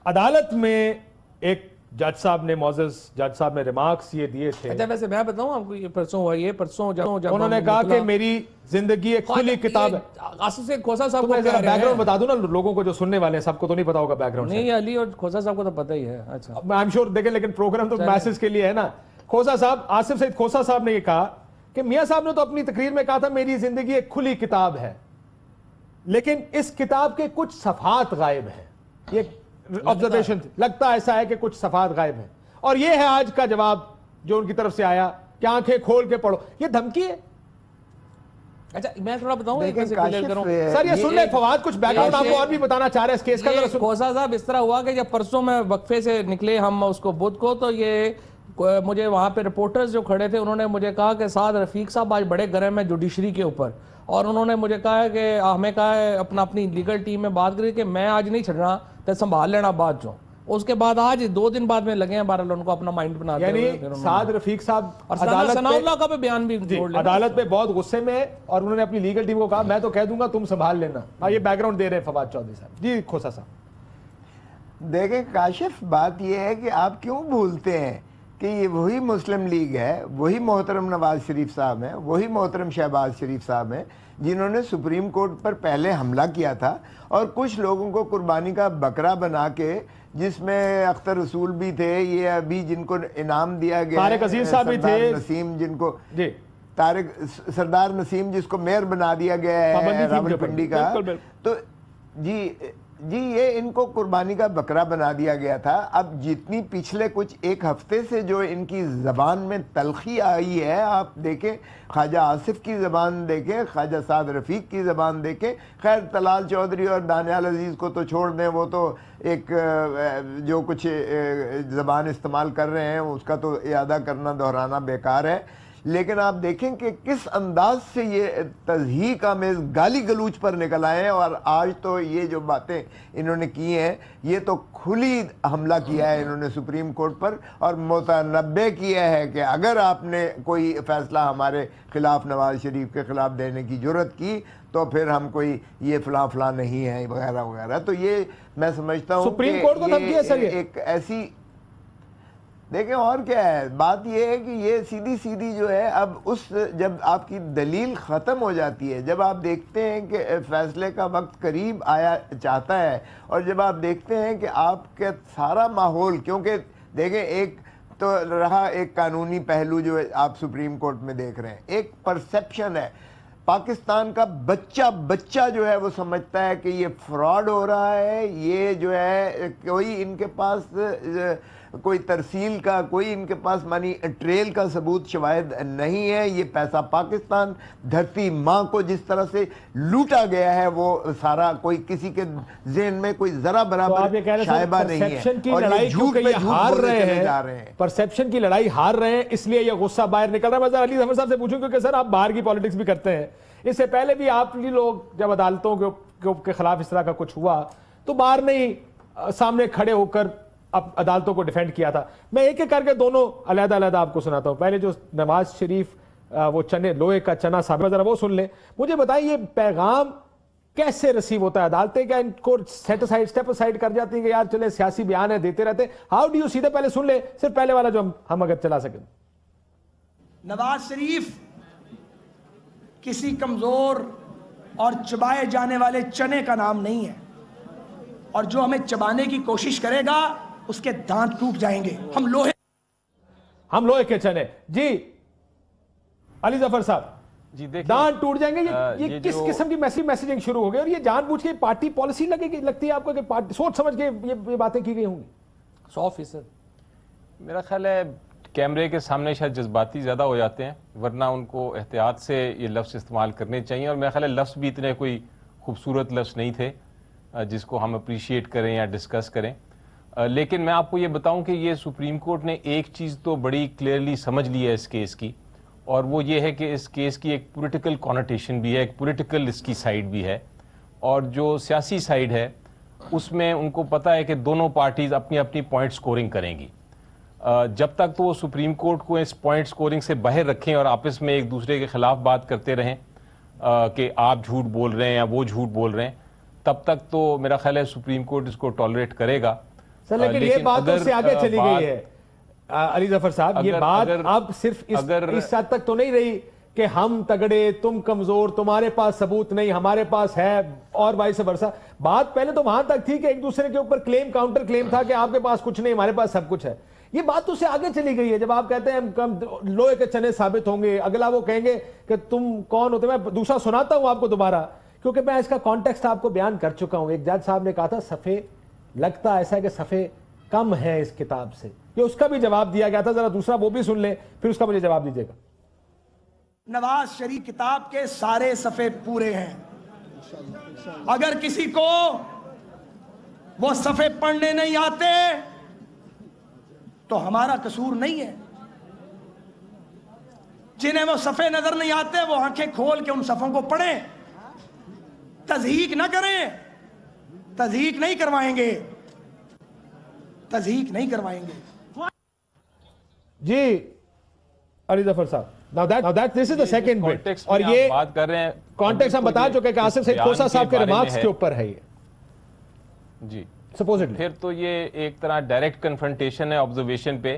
Speaker 2: عدالت میں ایک جج صاحب نے, معزز جج صاحب نے ریمارکس یہ دیے تھے.
Speaker 6: اچھا ویسے میں بتاؤں آپ کو, یہ پرسوں ہوا, یہ پرسوں
Speaker 2: انہوں نے کہا کہ میری زندگی ایک کھلی کتاب ہے.
Speaker 6: آصف سے کھوسا صاحب کو
Speaker 2: بیک گراؤنڈ بتا دوں نا لوگوں کو جو سننے والے ہیں, سب کو تو نہیں پتا ہوگا بیک گراؤنڈ.
Speaker 6: نہیں, علی اور کھوسا صاحب کو تو پتہ ہی ہے. اچھا
Speaker 2: آئی ایم شیور دیکھیں, لیکن پروگرام تو میسج کے لیے ہے نا. کھوسا صاحب, آصف سعید کھوسا صاحب نے یہ کہا کہ میاں صاحب نے تو اپنی تقریر میں کہا تھا میری زندگی ایک کھلی کتاب ہے, لیکن اس کتاب کے کچھ صفحات غائب ہیں. یہ آبزرویشن لگتا ایسا ہے کہ کچھ صفحات غائب ہیں, اور یہ ہے آج کا جواب جو ان کی طرف سے آیا کہ آنکھیں کھول کے پڑھو. یہ دھمکی ہے.
Speaker 6: اچھا میں تھوڑا بتاؤں
Speaker 2: سر, یہ سن لیں فواد, کچھ بیک گراؤنڈ آپ کو اور بھی بتانا چاہ رہے ہیں اس کیس کا.
Speaker 6: کھوسا صاحب اس طرح ہوا کہ جب پرسوں میں وقفے سے نکلے ہم اس کو بدھ کو, تو یہ مجھے وہاں پہ رپورٹرز جو کھڑے تھے انہوں نے مجھے کہا کہ سعد رفیق صاحب آج بڑے گرم ہیں جوڈیشری کے اوپر, اور انہوں نے مجھے کہا کہ ہمیں کہا ہے اپنی لیگل ٹیم میں بات کری کہ میں آج نہیں چھڑ رہا, تو سنبھال لینا بات جو. اس کے بعد آج 2 دن بعد میں لگے ہیں بہرحال ان کو اپنا مائنڈ بنا دیا.
Speaker 2: یعنی سعد رفیق صاحب
Speaker 6: اللہ کا بیان بھی
Speaker 2: عدالت میں بہت غصے میں, اور انہوں نے اپنی لیگل ٹیم کو کہا میں تو کہہ دوں گا تم سنبھال لینا. یہ بیک گراؤنڈ دے رہے ہیں فواد چودھری صاحب. جی کھوسا صاحب.
Speaker 5: دیکھیں کاشف، بات یہ ہے کہ آپ کیوں بھولتے ہیں کہ یہ وہی مسلم لیگ ہے، وہی محترم نواز شریف صاحب ہیں، وہی محترم شہباز شریف صاحب ہیں جنہوں نے سپریم کورٹ پر پہلے حملہ کیا تھا اور کچھ لوگوں کو قربانی کا بکرا بنا کے، جس میں اختر رسول بھی تھے، یہ ابھی جن کو انعام دیا گیا
Speaker 2: طارق عزیز صاحب بھی تھے،
Speaker 5: نسیم جن کو
Speaker 2: جی
Speaker 5: سردار نسیم جس کو میئر بنا دیا گیا ہے راولپنڈی کا، تو جی یہ ان کو قربانی کا بکرا بنا دیا گیا تھا۔ اب جتنی پچھلے کچھ ایک ہفتے سے جو ان کی زبان میں تلخی آئی ہے، آپ دیکھیں خواجہ آصف کی زبان دیکھیں، خواجہ سعد رفیق کی زبان دیکھیں، خیر طلال چودھری اور دانیال عزیز کو تو چھوڑ دیں، وہ تو ایک جو کچھ زبان استعمال کر رہے ہیں اس کا تو اعادہ کرنا دہرانا بیکار ہے، لیکن آپ دیکھیں کہ کس انداز سے یہ تضحیک آمیز گالی گلوچ پر نکل آئے ہیں، اور آج تو یہ جو باتیں انہوں نے کی ہیں یہ تو کھلی حملہ کیا ہے انہوں نے سپریم کورٹ پر، اور متنبع کیا ہے کہ اگر آپ نے کوئی فیصلہ ہمارے خلاف نواز شریف کے خلاف دینے کی جرت کی تو پھر ہم کوئی یہ فلاں فلاں نہیں ہیں وغیرہ وغیرہ۔ تو یہ میں سمجھتا ہوں
Speaker 2: سپریم کورٹ کو دھمکی ہے سر، یہ
Speaker 5: ایک ایسی، دیکھیں اور کیا ہے، بات یہ ہے کہ یہ سیدھی جو ہے، اب جب آپ کی دلیل ختم ہو جاتی ہے، جب آپ دیکھتے ہیں کہ فیصلے کا وقت قریب آیا چاہتا ہے، اور جب آپ دیکھتے ہیں کہ آپ کا سارا ماحول، کیونکہ دیکھیں ایک تو رہا ایک قانونی پہلو جو آپ سپریم کورٹ میں دیکھ رہے ہیں، ایک پرسیپشن ہے، پاکستان کا بچہ جو ہے وہ سمجھتا ہے کہ یہ فراڈ ہو رہا ہے، یہ جو ہے کوئی ان کے پاس کوئی ترسیل کا، کوئی ان کے پاس منی ٹریل کا ثبوت شواہد نہیں ہے، یہ پیسہ پاکستان دھرتی ماں کو جس طرح سے لوٹا گیا ہے وہ سارا کوئی کسی کے ذہن میں کوئی ذرا برابر شائبہ نہیں ہے، اور یہ جھوٹ پہ جھوٹ بولتے چلے جا رہے ہیں،
Speaker 2: پرسیپشن کی لڑائی ہار رہے ہیں، اس لیے یہ غصہ باہر نکل رہا ہے۔ میں ذرا علی ظفر صاحب سے پوچھوں، کیونکہ سر آپ باہر کی پالیٹکس بھی کرتے ہیں، اس سے پہلے بھی آپ لوگ جب عدالتوں کے خلاف اس طرح کا کچھ ہوا تو باہر نہیں سامنے کھڑے ہو کر عدالتوں کو ڈیفینڈ کیا تھا۔ میں ایک ایک کر کے دونوں علیحدہ علیحدہ آپ کو سناتا ہوں۔ پہلے جو نواز شریف وہ چنے لوہے کا چنا ثابت، ذرا وہ سن لیں، مجھے بتائیں یہ پیغام کیسے ریسیو ہوتا ہے؟ عدالتیں کیا ان کو سٹیپ اسائڈ کر جاتی ہیں کہ یار چلے سیاسی بیان ہے دیتے رہتے؟ ہاؤ ڈو یو سی؟ پہلے سن لیں، صرف پہلے والا جو ہم اگر چلا سکیں۔
Speaker 8: نواز شریف کسی کمزور اور چبائے جانے والے چنے کا نام نہیں ہے، اور جو ہمیں چبانے کی کوشش کرے گا اس کے دانت ٹوٹ جائیں گے۔ ہم لوہے کے چنے۔ جی علی ظفر صاحب،
Speaker 7: جی دیکھیں
Speaker 8: دانت ٹوٹ جائیں گے، یہ کس قسم کی
Speaker 2: میسیجنگ شروع ہو گئی؟ اور یہ جان بوجھ کے پارٹی پالیسی لگتی ہے آپ کو کہ سوچ سمجھ کے یہ باتیں کی گئی ہوں گی؟
Speaker 6: 100%۔
Speaker 7: میرا خیال ہے کیمرے کے سامنے شاید جذباتی زیادہ ہو جاتے ہیں، ورنہ ان کو احتیاط سے یہ لفظ استعمال کرنے چاہیے، اور میرا خیال ہے لفظ بھی اتنے کوئی خوبصورت لفظ نہیں تھے جس کو ہم اپریشیٹ کریں یا ڈسکس کریں۔ لیکن میں آپ کو یہ بتاؤں کہ یہ سپریم کورٹ نے ایک چیز تو بڑی کلیئرلی سمجھ لی ہے اس کیس کی، اور وہ یہ ہے کہ اس کیس کی ایک پولیٹیکل کونوٹیشن بھی ہے، ایک پولیٹیکل اس کی سائیڈ بھی ہے، اور جو سیاسی سائیڈ ہے اس میں ان کو پتہ ہے کہ دونوں پارٹیز اپنی اپنی پوائنٹ سکورنگ کریں گی۔ جب تک تو وہ سپریم کورٹ کو اس پوائنٹ سکورنگ سے باہر رکھیں اور آپس میں ایک دوسرے کے خلاف بات کرتے رہیں کہ آپ جھوٹ بول رہے ہیں یا وہ جھوٹ بول رہے ہیں، تب تک تو میرا خیال ہے سپریم کورٹ اس کو ٹالریٹ کرے گا۔
Speaker 2: سر لیکن یہ بات اس سے آگے چلی گئی ہے علی ظفر صاحب، یہ بات اب صرف اس حد تک تو نہیں رہی کہ ہم تگڑے تم کمزور، تمہارے پاس ثبوت نہیں ہمارے پاس ہے، اور وائس ورسا۔ بات پہلے تو وہاں تک تھی کہ ایک دوسرے کے اوپر کلیم کاؤنٹر کلیم تھا کہ آپ کے پاس کچھ نہیں ہمارے پاس سب کچھ ہے۔ یہ بات تو سے آگے چلی گئی ہے، جب آپ کہتے ہیں ہم لوہے کے چنے ثابت ہوں گے، اگلا وہ کہیں گے کہ تم کون ہوتے۔ میں دوسرا سناتا ہوں آپ کو دوبارہ، کیونکہ میں اس کا کانٹیکسٹ آپ کو بیان کر چکا ہوں۔ ایک جج صاحب نے کہا تھا صفحے لگتا ایسا ہے کہ صفحے کم ہے اس کتاب سے، یہ اس کا بھی جواب دیا گیا تھا۔ ذرا دوسرا وہ بھی سن لیں، پھر اس کا مجھے جواب دیجیے گا۔
Speaker 8: نواز شریف کتاب کے سارے صفحے پورے ہیں، اگر کسی کو وہ صفحے پڑھنے نہیں آتے تو ہمارا قصور نہیں ہے۔ جنہیں وہ صفحے نظر نہیں آتے وہ آنکھیں کھول کے ان صفحوں کو پڑھیں، تضحیق نہ کریں، تضحیق نہیں کروائیں گے، تضحیق نہیں کروائیں گے۔
Speaker 2: جی علی ظفر صاحب، now that this is the second bit، اور یہ
Speaker 7: بات کر رہے ہیں
Speaker 2: کانٹیکسٹ ہم بتا چکے کہ آصف سعید کھوسہ صاحب کے ریمارکس کے اوپر ہے یہ۔
Speaker 7: جی
Speaker 2: سپوزٹلی
Speaker 7: پھر تو یہ ایک طرح ڈائریکٹ کنفرنٹیشن ہے آبزرویشن پہ.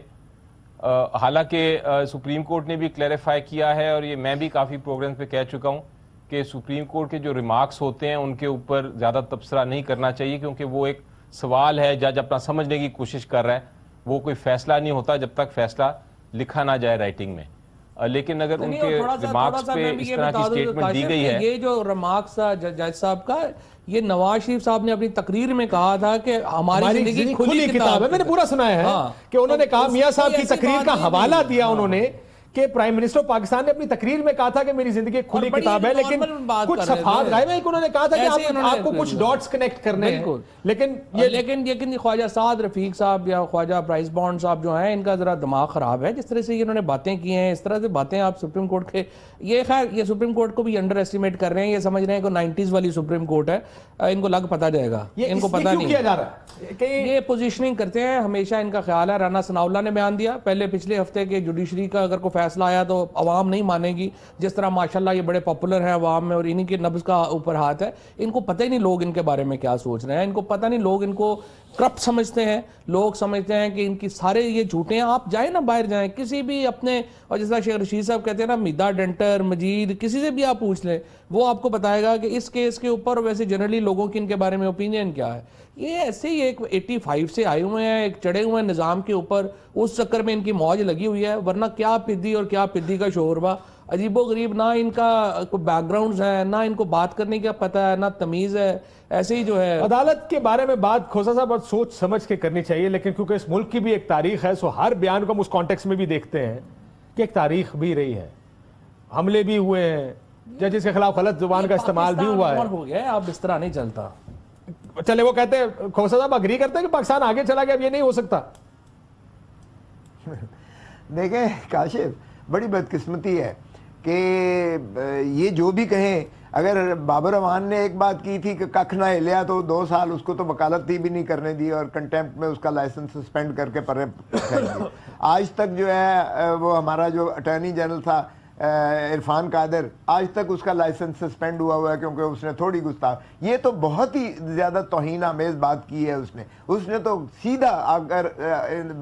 Speaker 7: حالانکہ سپریم کورٹ نے بھی کلیریفائی کیا ہے, اور یہ میں بھی کافی پروگرام پہ کہہ چکا ہوں کہ سپریم کورٹ کے جو ریمارکس ہوتے ہیں ان کے اوپر زیادہ تبصرہ نہیں کرنا چاہیے, کیونکہ وہ ایک سوال ہے, جج اپنا سمجھنے کی کوشش کر رہا ہے, وہ کوئی فیصلہ نہیں ہوتا جب تک فیصلہ لکھا نہ جائے رائٹنگ میں. لیکن اگر ان کے ریمارکس پہ اس طرح کی سٹیٹمنٹ دی گئی ہے,
Speaker 6: یہ جو ریمارکس تھا جج صاحب کا, یہ نواز شریف صاحب نے اپنی تقریر میں کہا تھا کہ ہماری زندگی کھلی کتاب ہے.
Speaker 2: میں نے پورا سنا ہے کہ انہوں نے کہا, میاں صاحب کی تقریر کا حوالہ دیا انہوں نے کہ پرائم منسٹر پاکستان نے اپنی تقریر میں کہا تھا کہ میری زندگی کھلی کتاب ہے, لیکن کچھ صفحات غائب ہیں کہ انہوں نے کہا تھا کہ آپ کو کچھ ڈاٹس کنیکٹ کرنے ہیں.
Speaker 6: لیکن خواجہ سعد رفیق صاحب یا خواجہ پرائز بانڈ صاحب جو ہیں, ان کا ذرا دماغ خراب ہے. جس طرح سے انہوں نے باتیں کی ہیں, اس طرح سے باتیں آپ سپریم کورٹ کے, یہ خیر یہ سپریم کورٹ کو بھی انڈر ایسٹیمیٹ کر رہے ہیں, یہ سمجھ رہے ہیں کہ 90s والی سپریم کورٹ ہے, ان کو لگ پتہ جائے گا, ان کو پتہ نہیں
Speaker 2: کیا جا رہا ہے.
Speaker 6: یہ پوزیشننگ کرتے ہیں ہمیشہ, ان کا خیال ہے. رانا ثناءاللہ نے بیان دیا پچھلے ہفتے کہ جوڈیشری کا اگر کوئی فیصلہ آیا تو عوام نہیں مانے گی. جس طرح ماشاءاللہ یہ بڑے پاپولر ہیں عوام میں, اور انہی کے نبض کا اوپر ہاتھ ہے. ان کو پتہ ہی نہیں لوگ ان کے بارے میں کیا سوچ رہے ہیں, ان کو پتہ نہیں لوگ ان کو کرپٹ سمجھتے ہیں, لوگ سمجھتے ہیں کہ ان کی سارے یہ جھوٹے ہیں. آپ جائیں نا باہر جائیں کسی بھی اپنے, اور جس طرح شیخ رشید صاحب کہتے ہیں نا, میدا ڈنٹر مجید, کسی سے بھی آپ پوچھ لیں, وہ آپ کو بتائے گا کہ اس کیس کے اوپر ویسے جنرلی لوگوں کی ان کے بارے میں اوپینین کیا ہے. یہ ایسے ہی ایک 85 سے آئے ہوئے ہیں, ایک چڑھے ہوئے ہیں نظام کے اوپر, اس چکر میں ان کی موج لگی ہوئی ہے. ورنہ کیا پدی اور کیا پدی کا شوربہ, عجیب و غریب, نہ ان کا کوئی بیک گراؤنڈز ہیں, نہ ان کو بات کرنے کا پتہ ہے, نہ تمیز ہے. ایسے ہی جو ہے
Speaker 2: عدالت کے بارے میں بات کھوسا صاحب بہت سوچ سمجھ کے کرنی چاہیے, لیکن کیونکہ اس ملک کی بھی ایک تاریخ ہے, سو ہر بیان کو ہم اس کانٹیکس میں بھی دیکھتے ہیں کہ ایک تاریخ بھی رہی ہے, حملے بھی ہوئے ہیں, ججز کے خلاف غلط زبان کا استعمال بھی ہوا ہے.
Speaker 6: ہو گیا, اب اس طرح نہیں چلتا.
Speaker 2: چلے وہ کہتے ہیں, کھوسا صاحب اگری کرتے ہیں کہ پاکستان آگے چلا گیا, اب یہ نہیں ہو سکتا.
Speaker 5: دیکھیں کاشف, بڑی بدقسمتی ہے کہ یہ جو بھی کہیں, اگر بابر امان نے ایک بات کی تھی کہ ککھ نہ ہلیا تو 2 سال اس کو تو وکالت بھی نہیں کرنے دی, اور کنٹیمپٹ میں اس کا لائسنس سسپینڈ کر کے پرے کر دی. آج تک جو ہے وہ ہمارا جو اٹارنی جنرل تھا عرفان قادر, آج تک اس کا لائسنس سسپینڈ ہوا ہے کیونکہ اس نے تھوڑی گستاخ, یہ تو بہت ہی زیادہ توہین آمیز بات کی ہے. اس نے تو سیدھا, اگر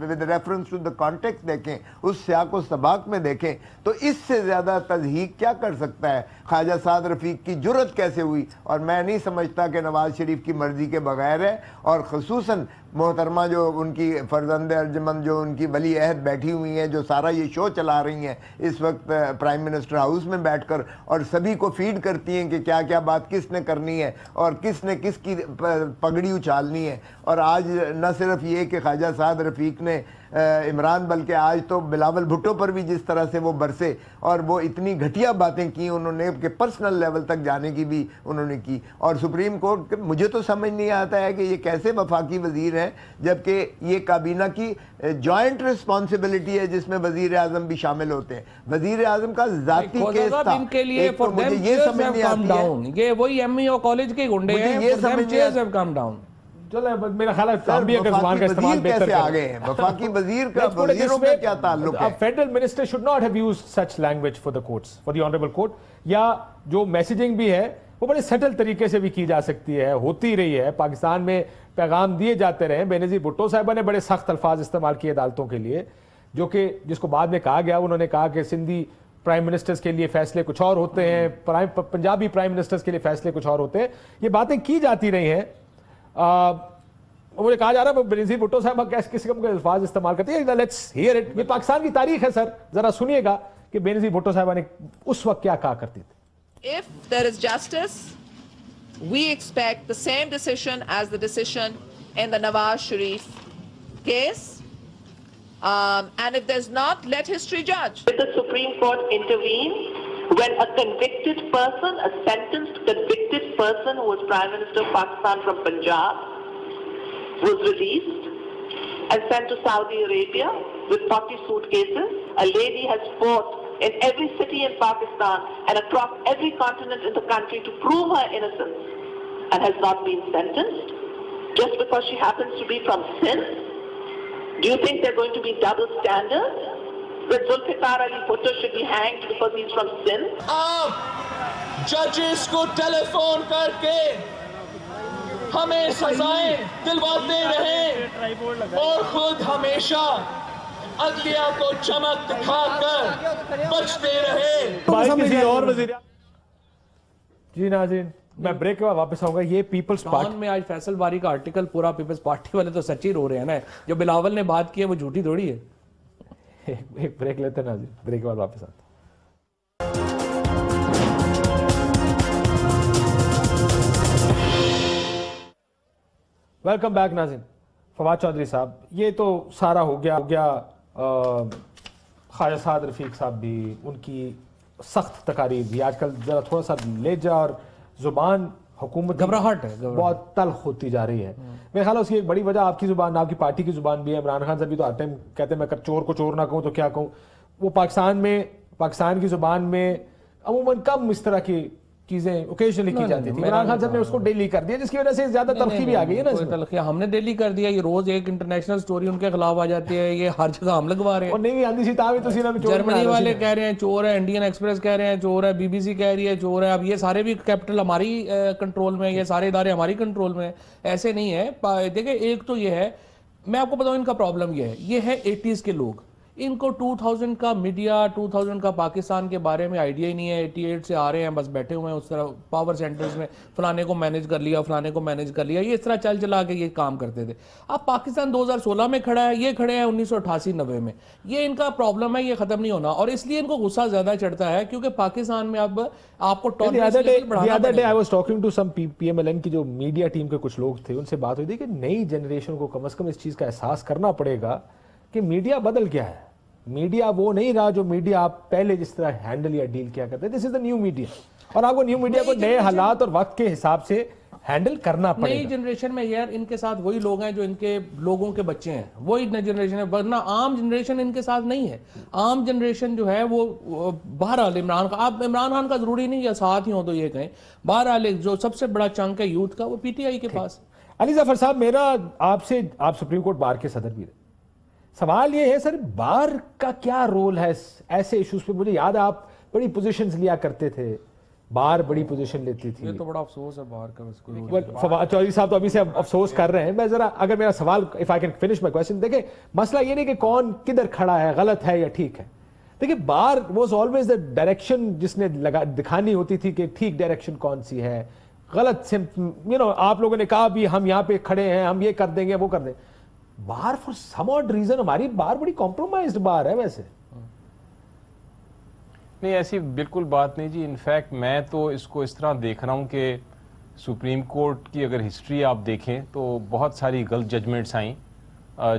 Speaker 5: with reference to the context دیکھیں, اس سیاق و سباق میں دیکھیں, تو اس سے زیادہ تضحیق کیا کر سکتا ہے. خواجہ سعد رفیق کی جرت کیسے ہوئی, اور میں نہیں سمجھتا کہ نواز شریف کی مرضی کے بغیر ہے. اور خصوصاً محترمہ جو ان کی فرزند ارجمند, جو ان کی ولی عہد بیٹھی ہوئی ہیں, جو سارا یہ شو چلا رہی ہیں اس وقت پرائم منسٹر ہاؤس میں بیٹھ کر, اور سبھی کو فیڈ کرتی ہیں کہ کیا کیا بات کس نے کرنی ہے اور کس نے کس کی پگڑی اچھالنی ہے. اور آج نہ صرف یہ کہ خواجہ سعد رفیق نے عمران, بلکہ آج تو بلاول بھٹو پر بھی جس طرح سے وہ برسے, اور وہ اتنی گھٹیا باتیں کی انہوں نے کہ پرسنل لیول تک جانے کی بھی انہوں نے کی. اور سپریم کورٹ, مجھے تو سمجھ نہیں آتا ہے کہ یہ کیسے وفاقی وزیر ہیں, جبکہ یہ کابینہ کی جوائنٹ رسپانسبلٹی ہے جس میں وزیر اعظم بھی شامل ہوتے ہیں. وزیر اعظم کا ذاتی کیس تھا,
Speaker 6: ان کے لیے
Speaker 5: مجھے یہ سمجھ نہیں آتی ہے,
Speaker 6: یہ وہی ایم ای او کالج کے گنڈے ہیں,
Speaker 5: یہ سمجھ نہیں آتی.
Speaker 2: چلے میرا خیال ہے ہم بھی اگر زبان کا استعمال بہتر
Speaker 5: کریں. وفاقی وزیر کا وزیروں کا کیا تعلق ہے.
Speaker 2: Federal minister should not have used such language for the courts, for the honorable court. یا جو میسیجنگ بھی ہے وہ بڑے سیٹل طریقے سے بھی کی جا سکتی ہے, ہوتی رہی ہے. پاکستان میں پیغام دیے جاتے رہے. بینظیر بھٹو صاحبہ نے بڑے سخت الفاظ استعمال کیے عدالتوں کے لیے, جو کہ جس کو بعد میں کہا گیا, انہوں نے کہا کہ سندھی پرائم منسٹرز کے لیے فیصلے کچھ اور ہوتے ہیں, پنجابی پرائم منسٹرز کے لیے فیصلے کچھ اور ہوتے ہیں. یہ باتیں کی جاتی رہی ہیں. مجھے کہا جا رہا ہے بینظیر بھٹو صاحب کس قسم کے الفاظ استعمال کرتے ہیں. Let's hair it. یہ پاکستان کی تاریخ ہے سر, ذرا سنیے گا کہ بینظیر بھٹو صاحبہ نے اس وقت کیا کہا کرتی تھی.
Speaker 9: If there is justice, we expect the same decision as the decision in the Nawaz Sharif case. And if there's not, let history judge.
Speaker 10: Did the Supreme Court intervene when a convicted person, a sentenced convicted person who was Prime Minister of Pakistan from Punjab, was released and sent to Saudi Arabia with 40 suitcases? A lady has fought in every city in Pakistan and across every continent in the country to prove her innocence and has not been sentenced just because she happens to be from Sindh. Do you think they're going to be double standards? That Zulfikar Ali Bhutto should be hanged because he's from Sindh?
Speaker 11: آپ ججز کو ٹیلی phone کر کے ہمیں سزائیں دلواتے رہے اور خود ہمیشہ عدلیہ کو چمک دکھا کر بچتے رہے.
Speaker 2: جی ناظرین میں بریک کے بعد واپس آؤں گا. یہ پیپلز پارٹی
Speaker 6: میں آج فیصل باری کا آرٹیکل پورا پیپلز پارٹی والے تو سچی رو رہے ہیں نا, جو بلاول نے بات کی ہے وہ جھوٹی تھوڑی ہے.
Speaker 2: ایک بریک لیتے ہیں ناظرین, بریک کے بعد واپس آتے ہیں. ویلکم بیک ناظرین. فواد چودھری صاحب, یہ تو سارا ہو گیا خواجہ سعد رفیق صاحب بھی, ان کی سخت تقاریر بھی, آج کل ذرا تھوڑا سا لہجہ اور زبان حکومت
Speaker 6: گھبراہٹ ہے,
Speaker 2: بہت تلخ ہوتی جا رہی ہے. میرے خیال ہے اس کی ایک بڑی وجہ آپ کی زبان, آپ کی پارٹی کی زبان بھی ہے. عمران خان صاحب بھی تو ہر ٹائم کہتے ہیں میں چور کو چور نہ کہوں تو کیا کہوں. وہ پاکستان کی زبان میں عموماً کم اس طرح کی چیزیں اوکیجنلی کی جاتی تھی. عمران خان صاحب نے اس کو ڈیلی کر دیا, جس کی وجہ سے زیادہ تلخی بھی آ گئی ہے نا.
Speaker 6: ہم نے ڈیلی کر دیا, یہ روز ایک انٹرنیشنل سٹوری ان کے خلاف آ جاتی ہے, یہ ہر جگہ ہم لگوا رہے ہیں.
Speaker 2: اور نہیں آندی سی تاوی تو سینہ میں چور,
Speaker 6: جرمنی والے کہہ رہے ہیں چور ہے, انڈین ایکسپریس کہہ رہے ہیں چور ہے, بی بی سی کہہ رہی ہے چور ہے. اب یہ سارے بھی کیپٹل ہماری کنٹرول میں, یہ سارے ادارے ہماری کنٹرول میں. ایسے نہیں ہے. دیکھیں ایک تو یہ ہے, میں آپ کو بتاؤں ان کا پرابلم یہ ہے 80s کے لوگ, ان کو 2000 کا میڈیا, 2000 کا پاکستان کے بارے میں آئیڈیا ہی نہیں ہے. 88 سے آ رہے ہیں, بس بیٹھے ہوئے ہیں اس طرح پاور سینٹرز میں, فلانے کو مینیج کر لیا, فلانے کو مینیج کر لیا, یہ اس طرح چلا کے یہ کام کرتے تھے. اب پاکستان 2016 میں کھڑا ہے, یہ کھڑے ہیں 1988-90 میں. یہ ان کا پرابلم ہے, یہ ختم نہیں ہونا, اور اس لیے ان کو غصہ زیادہ چڑھتا ہے کیونکہ پاکستان میں اب آپ کو ٹالرنس لیول بڑھانا پڑے گا.
Speaker 2: I was talking to some PMLN کی جو میڈیا ٹیم کے کچھ لوگ تھے, ان سے بات ہوئی تھی کہ نئی جنریشن کو کم از کم اس چیز کا احساس کرنا پڑے گا کہ میڈیا بدل گیا ہے. میڈیا وہ نہیں رہا جو میڈیا آپ پہلے جس طرح ہینڈل یا ڈیل کیا کرتے. دس از دا نیو میڈیا, اور آپ کو نیو میڈیا کو نئے حالات اور وقت کے حساب سے ہینڈل کرنا پڑے گا.
Speaker 6: نئی جنریشن میں یار ان کے ساتھ وہی لوگ ہیں جو ان کے لوگوں کے بچے ہیں, وہی نئی جنریشن ہے, ورنہ عام جنریشن ان کے ساتھ نہیں ہے. عام جنریشن جو ہے وہ بہرحال عمران خان, آپ عمران خان کا ضروری نہیں یا ساتھ ہی ہوں تو یہ کہیں, بہرحال جو سب سے بڑا چنک ہے یوتھ کا وہ پی ٹی آئی کے پاس.
Speaker 2: علی ظفر صاحب, میرا آپ سپریم کورٹ بار کے صدر بھی رہے, سوال یہ ہے سر بار کا کیا رول ہے ایسے ایشوز پہ؟ مجھے یاد ہے آپ بڑی پوزیشنز لیا کرتے تھے, بار بڑی پوزیشن لیتی تھی.
Speaker 6: یہ تو بڑا افسوس ہے بار کا.
Speaker 2: فواد چودھری صاحب تو ابھی سے افسوس کر رہے ہیں. میں ذرا اگر میرا سوال if I can finish my question, دیکھیں مسئلہ یہ نہیں کہ کون کدھر کھڑا ہے, غلط ہے یا ٹھیک ہے. دیکھیں بار واز آلویز دا ڈائریکشن جس نے دکھانی ہوتی تھی کہ ٹھیک ڈائریکشن کون سی ہے, غلط آپ لوگوں نے کہا بھی ہم یہاں پہ کھڑے ہیں, ہم یہ کر دیں گے وہ کر دیں. بار فور سم آڈ ریزن ہماری بار بڑی کمپرومائزڈ بار ہے ویسے.
Speaker 7: نہیں ایسی بالکل بات نہیں جی. انفیکٹ میں تو اس کو اس طرح دیکھ رہا ہوں کہ سپریم کورٹ کی اگر ہسٹری آپ دیکھیں تو بہت ساری غلط ججمنٹس آئیں,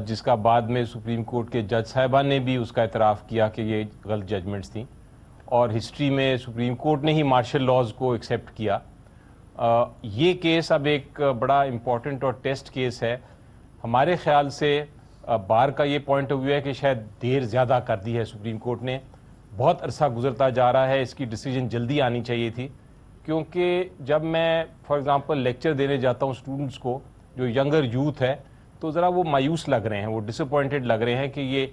Speaker 7: جس کا بعد میں سپریم کورٹ کے جج صاحبان نے بھی اس کا اعتراف کیا کہ یہ غلط ججمنٹس تھیں, اور ہسٹری میں سپریم کورٹ نے ہی مارشل لاز کو ایکسیپٹ کیا. یہ کیس اب ایک بڑا امپورٹنٹ اور ٹیسٹ کیس ہے. ہمارے خیال سے بار کا یہ پوائنٹ آف ویو ہے کہ شاید دیر زیادہ کر دی ہے سپریم کورٹ نے, بہت عرصہ گزرتا جا رہا ہے, اس کی ڈیسیجن جلدی آنی چاہیے تھی. کیونکہ جب میں فار ایگزامپل لیکچر دینے جاتا ہوں اسٹوڈنٹس کو جو ینگر یوتھ ہے, تو ذرا وہ مایوس لگ رہے ہیں, وہ ڈس اپوائنٹڈ لگ رہے ہیں کہ یہ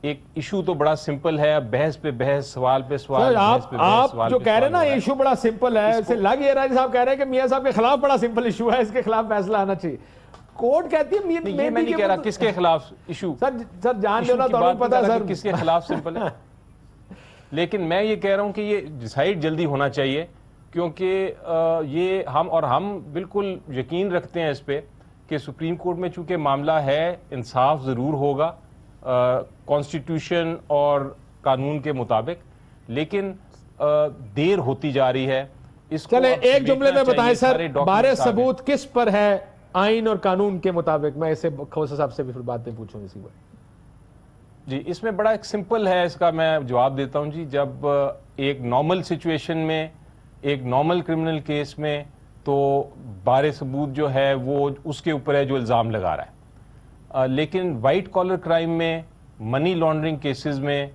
Speaker 7: ایک ایشو تو بڑا سمپل ہے, بحث پہ بحث, سوال پہ سوال.
Speaker 2: آپ جو کہہ رہے ہیں نا ایشو بڑا سمپل ہے, اسے لگ یہ رہا ہے صاحب کہہ رہے ہیں کہ میاں صاحب کے خلاف بڑا سمپل ایشو ہے, اس کے خلاف فیصلہ آنا چاہیے. کورٹ کہتی ہے
Speaker 7: میں نہیں کہہ رہا کس کے خلاف ایشو,
Speaker 2: سر جان لینا تو ہمیں پتا سر
Speaker 7: کس کے خلاف سمپل ہے, لیکن میں یہ کہہ رہا ہوں کہ یہ ڈیسائیڈ جلدی ہونا چاہیے. کیونکہ یہ ہم بالکل یقین رکھتے ہیں اس پہ کہ سپریم کورٹ میں چونکہ معاملہ ہے, انصاف ضرور ہوگا کانسٹیٹیوشن اور قانون کے مطابق, لیکن دیر ہوتی جا رہی ہے. اس کو
Speaker 2: چلے ایک جملے میں بتائیں سر, بارے ثبوت کس پر ہے آئین اور قانون کے مطابق؟ میں اسے کھوسا صاحب سے بھی پھر بات میں پوچھوں اسی بار.
Speaker 7: جی اس میں بڑا ایک سمپل ہے, اس کا میں جواب دیتا ہوں جی. جب ایک نارمل سچویشن میں, ایک نارمل کرمنل کیس میں, تو بارے ثبوت جو ہے وہ اس کے اوپر ہے جو الزام لگا رہا ہے. لیکن وائٹ کالر کرائم میں, منی لانڈرنگ کیسز میں,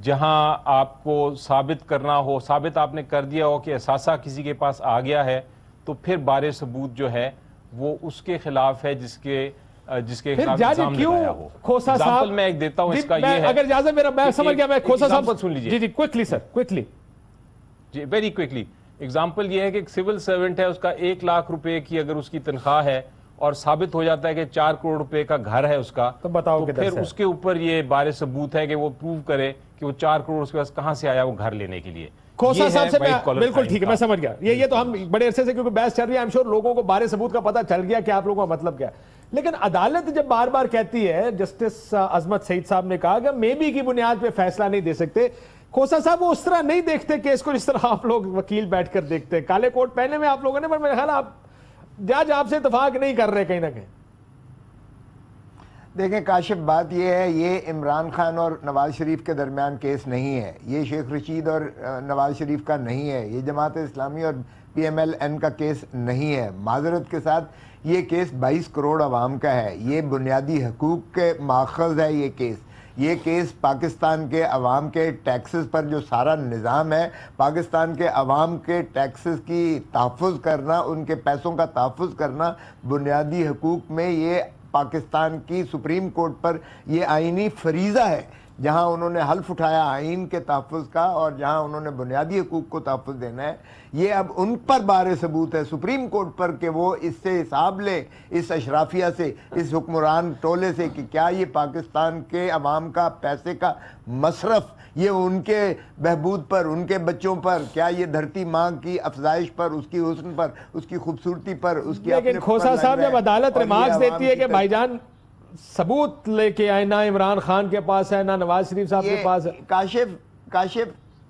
Speaker 7: جہاں آپ کو ثابت کرنا ہو, ثابت آپ نے کر دیا ہو کہ اثاثہ کسی کے پاس آ گیا ہے, تو پھر بارے ثبوت جو ہے وہ اس کے خلاف ہے جس کے خلاف الزام لگایا ہو.
Speaker 2: کھوسا صاحب
Speaker 7: میں ایک دیتا ہوں, اس کا یہ ہے,
Speaker 2: اگر اجازت میرا میں سمجھ گیا, میں کھوسا صاحب
Speaker 7: سن لیجیے
Speaker 2: جی کوئکلی سر, کوئکلی
Speaker 7: جی ویری کوئکلی. اگزامپل یہ ہے کہ ایک سول سرونٹ ہے, اس کا 1 لاکھ روپے کی اگر اس کی تنخواہ ہے اور ثابت ہو جاتا ہے کہ 4 کروڑ روپے کا گھر ہے اس کا,
Speaker 2: تو بتاؤ
Speaker 7: تو پھر اس کے اوپر یہ بار ثبوت ہے کہ وہ پروو کرے کہ وہ 4 کروڑ اس کے پاس کہاں سے آیا وہ گھر لینے کے لیے.
Speaker 2: کھوسا صاحب سے بالکل ٹھیک ہے, میں سمجھ گیا. یہ تو ہم بڑے عرصے سے کیونکہ بحث چل رہی ہے, I'm sure لوگوں کو بارے ثبوت کا پتہ چل گیا کہ آپ لوگوں کا مطلب کیا ہے. لیکن عدالت جب بار بار کہتی ہے, جسٹس عظمت سعید صاحب نے کہا کہ مے بی کی بنیاد پہ فیصلہ نہیں دے سکتے, کھوسا صاحب وہ اس طرح نہیں دیکھتے کیس کو جس طرح آپ لوگ وکیل بیٹھ کر دیکھتے ہیں. کالے کوٹ پہنے میں آپ لوگوں نے, پر میرے خیال آپ جج آپ سے اتفاق نہیں کر رہے کہیں نہ کہیں.
Speaker 5: دیکھیں کاشف, بات یہ ہے, یہ عمران خان اور نواز شریف کے درمیان کیس نہیں ہے, یہ شیخ رشید اور نواز شریف کا نہیں ہے, یہ جماعت اسلامی اور PMLN کا کیس نہیں ہے. معذرت کے ساتھ یہ کیس 22 کروڑ عوام کا ہے, یہ بنیادی حقوق کے ماخذ ہے. یہ کیس پاکستان کے عوام کے ٹیکسز پر جو سارا نظام ہے, پاکستان کے عوام کے ٹیکسز کی تحفظ کرنا, ان کے پیسوں کا تحفظ کرنا بنیادی حقوق میں, یہ پاکستان کی سپریم کورٹ پر یہ آئینی فریضہ ہے, جہاں انہوں نے حلف اٹھایا آئین کے تحفظ کا اور جہاں انہوں نے بنیادی حقوق کو تحفظ دینا ہے. یہ اب ان پر بار ثبوت ہے سپریم کورٹ پر کہ وہ اس سے حساب لے, اس اشرافیہ سے, اس حکمران ٹولے سے, کہ کیا یہ پاکستان کے عوام کا پیسے کا مصرف یہ ان کے بہبود پر, ان کے بچوں پر, کیا یہ دھرتی ماں کی افزائش پر, اس کی حسن پر, اس کی خوبصورتی پر, اس کی.
Speaker 2: لیکن کھوسا صاحب جب عدالت ریمارکس دیتی ہے کہ بھائی جان ثبوت لے کے آئے, نہ عمران خان کے پاس ہے نہ نواز شریف صاحب کے پاس ہے.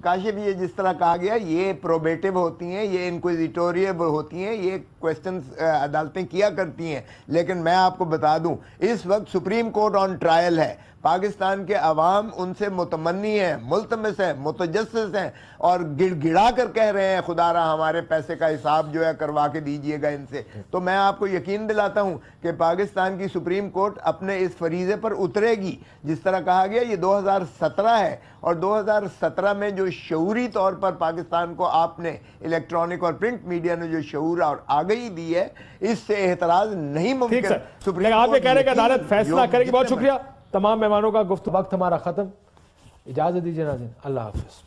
Speaker 5: کاشف یہ جس طرح کہا گیا, یہ پروبیٹیو ہوتی ہیں, یہ انکویزیٹوریو ہوتی ہیں, یہ کویسچنز عدالتیں کیا کرتی ہیں. لیکن میں آپ کو بتا دوں اس وقت سپریم کورٹ آن ٹرائل ہے, پاکستان کے عوام ان سے متمنی ہیں, ملتمس ہیں, متجسس ہیں اور گڑ گڑا کر کہہ رہے ہیں خدا را ہمارے پیسے کا حساب جو ہے کروا کے دیجئے گا ان سے. تو میں آپ کو یقین دلاتا ہوں کہ پاکستان کی سپریم کورٹ اپنے اس فریضے پر اترے گی. جس طرح کہا گیا یہ 2017 ہے, اور 2017 میں جو شعوری طور پر پاکستان کو آپ نے الیکٹرانک اور پرنٹ میڈیا نے جو شعور اور آگہی دی ہے, اس سے احتراز نہیں ممکن.
Speaker 2: آپ یہ کہہ رہے ہیں کہ عدالت فیصلہ کرے گی. بہت شکریہ تمام مہمانوں کا. وقت ہمارا ختم, اجازت دیجیے ناظرین, اللہ حافظ.